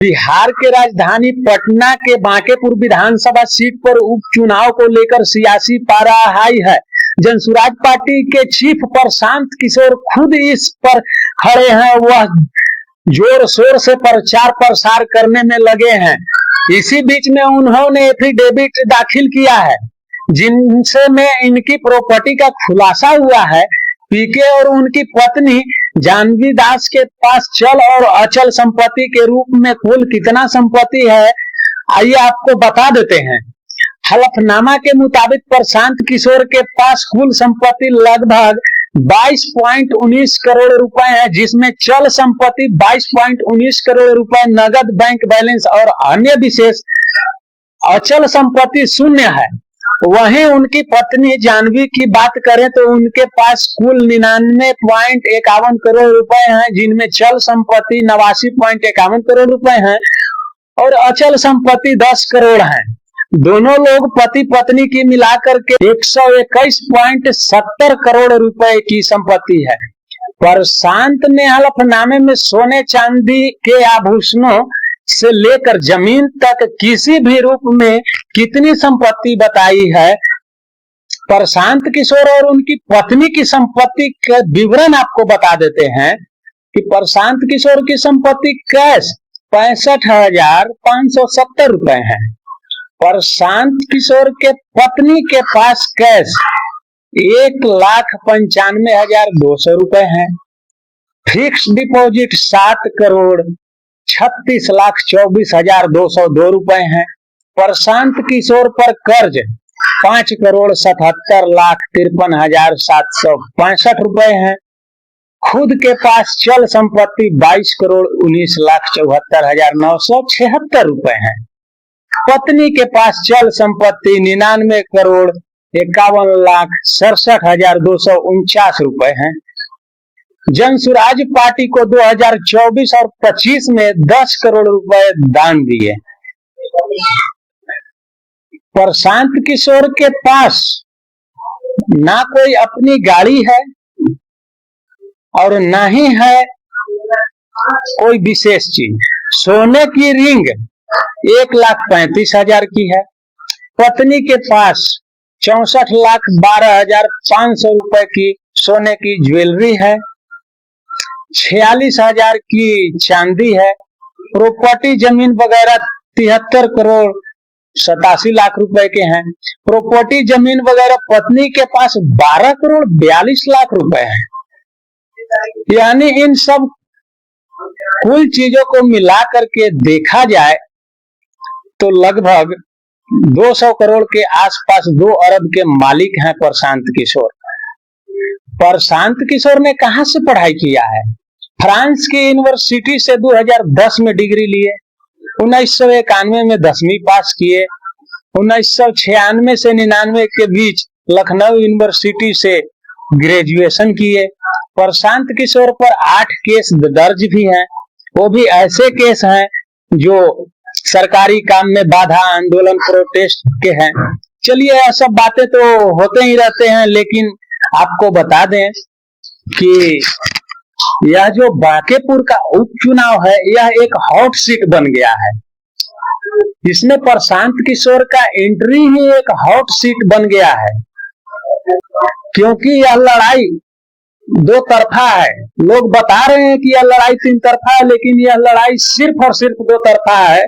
बिहार के राजधानी पटना के बांकेपुर विधानसभा सीट पर उपचुनाव को लेकर सियासी पारा हाई है। जनसुराज पार्टी के चीफ प्रशांत किशोर खुद इस पर खड़े हैं। वह जोर शोर से प्रचार प्रसार करने में लगे हैं। इसी बीच में उन्होंने एफिडेविट दाखिल किया है, जिनसे में इनकी प्रॉपर्टी का खुलासा हुआ है। पीके और उनकी पत्नी जानवी दास के पास चल और अचल संपत्ति के रूप में कुल कितना संपत्ति है, आइए आपको बता देते हैं। हलफनामा के मुताबिक प्रशांत किशोर के पास कुल संपत्ति लगभग 22.19 करोड़ रुपए है, जिसमें चल संपत्ति 22.19 करोड़ रुपए, नगद बैंक बैलेंस और अन्य विशेष अचल संपत्ति शून्य है। वहीं उनकी पत्नी जानवी की बात करें तो उनके पास कुल 99.51 करोड़ रुपए हैं, जिनमें चल संपत्ति 89.51 करोड़ रुपए हैं और अचल संपत्ति 10 करोड़ है। दोनों लोग पति पत्नी की मिलाकर के 121.70 करोड़ रुपए की संपत्ति है। प्रशांत ने हलफनामे में सोने चांदी के आभूषणों से लेकर जमीन तक किसी भी रूप में कितनी संपत्ति बताई है। प्रशांत किशोर और उनकी पत्नी की संपत्ति के विवरण आपको बता देते हैं कि प्रशांत किशोर की संपत्ति कैश 65,570 रुपए है। प्रशांत किशोर के पत्नी के पास कैश 1,95,200 रुपए है। फिक्स डिपॉजिट 7 करोड़ 36,24,202 रुपए हैं। प्रशांत किशोर पर कर्ज 5 करोड़ 77,53,765 रुपए हैं। खुद के पास चल संपत्ति 22 करोड़ 19,74,976 रुपए हैं। पत्नी के पास चल संपत्ति 99 करोड़ 51,67,249 रुपए हैं। जनसुराज पार्टी को 2024 और 25 में 10 करोड़ रुपए दान दिए। प्रशांत किशोर के पास ना कोई अपनी गाड़ी है और ना ही है कोई विशेष चीज। सोने की रिंग 1,35,000 की है। पत्नी के पास 64,12,500 रुपए की सोने की ज्वेलरी है। 46,000 की चांदी है। प्रॉपर्टी जमीन वगैरह 73 करोड़ 87 लाख रुपए के हैं। प्रॉपर्टी जमीन वगैरह पत्नी के पास 12 करोड़ 42 लाख रुपए हैं। यानी इन सब कुल चीजों को मिला करके देखा जाए तो लगभग 200 करोड़ के आसपास 2 अरब के मालिक हैं प्रशांत किशोर। प्रशांत किशोर ने कहां से पढ़ाई किया है? फ्रांस की यूनिवर्सिटी से 2010 में डिग्री लिए। 1991 में 10वीं पास किए। 1996 से 99 के बीच लखनऊ यूनिवर्सिटी से ग्रेजुएशन किए। प्रशांत किशोर पर 8 केस दर्ज भी हैं। वो भी ऐसे केस हैं जो सरकारी काम में बाधा, आंदोलन, प्रोटेस्ट के हैं। चलिए यह सब बातें तो होते ही रहते हैं, लेकिन आपको बता दें कि यह जो बांकेपुर का उपचुनाव है यह एक हॉट सीट बन गया है। इसमें प्रशांत किशोर का एंट्री ही एक हॉट सीट बन गया है, क्योंकि यह लड़ाई 2 तरफा है। लोग बता रहे हैं कि यह लड़ाई 3 तरफा है, लेकिन यह लड़ाई सिर्फ और सिर्फ 2 तरफा है।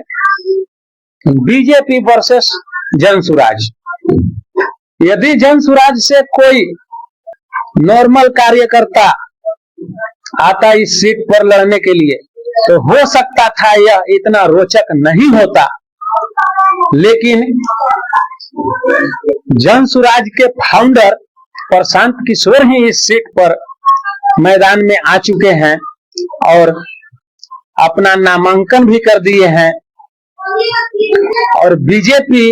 BJP versus Jan Suraaj. यदि जनसुराज से कोई नॉर्मल कार्यकर्ता आता इस सीट पर लड़ने के लिए तो हो सकता था यह इतना रोचक नहीं होता, लेकिन जनसुराज के फाउंडर प्रशांत किशोर ही इस सीट पर मैदान में आ चुके हैं और अपना नामांकन भी कर दिए हैं। और बीजेपी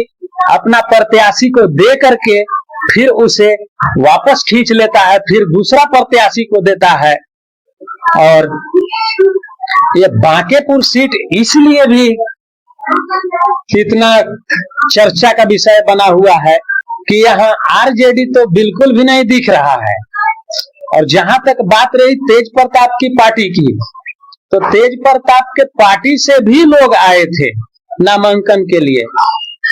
अपना प्रत्याशी को दे करके फिर उसे वापस खींच लेता है, फिर दूसरा प्रत्याशी को देता है। और ये बांकेपुर सीट इसलिए भी इतना चर्चा का विषय बना हुआ है कि यहाँ आरजेडी तो बिल्कुल भी नहीं दिख रहा है। और जहां तक बात रही तेज प्रताप की पार्टी की, तो तेज प्रताप के पार्टी से भी लोग आए थे नामांकन के लिए,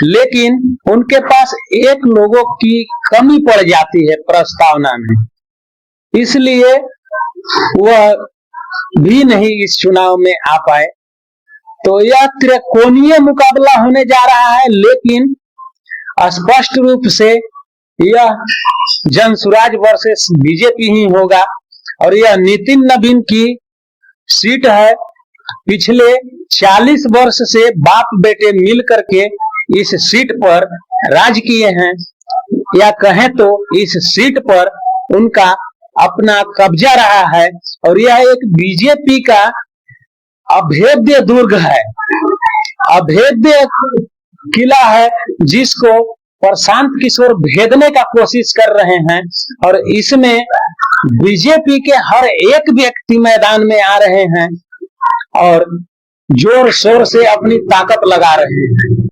लेकिन उनके पास एक लोगों की कमी पड़ जाती है प्रस्तावना में, इसलिए वह भी नहीं इस चुनाव में आ पाए। तो यह त्रिकोणीय मुकाबला होने जा रहा है, लेकिन स्पष्ट रूप से यह जनसुराज वर्सेस बीजेपी ही होगा। और यह नितिन नवीन की सीट है। पिछले 40 वर्ष से बाप बेटे मिल करके इस सीट पर राज किए हैं, या कहें तो इस सीट पर उनका अपना कब्जा रहा है। और यह एक बीजेपी का अभेद्य दुर्ग है, अभेद्य किला है, जिसको प्रशांत किशोर भेदने का कोशिश कर रहे हैं। और इसमें बीजेपी के हर एक व्यक्ति मैदान में आ रहे हैं और जोर शोर से अपनी ताकत लगा रहे हैं।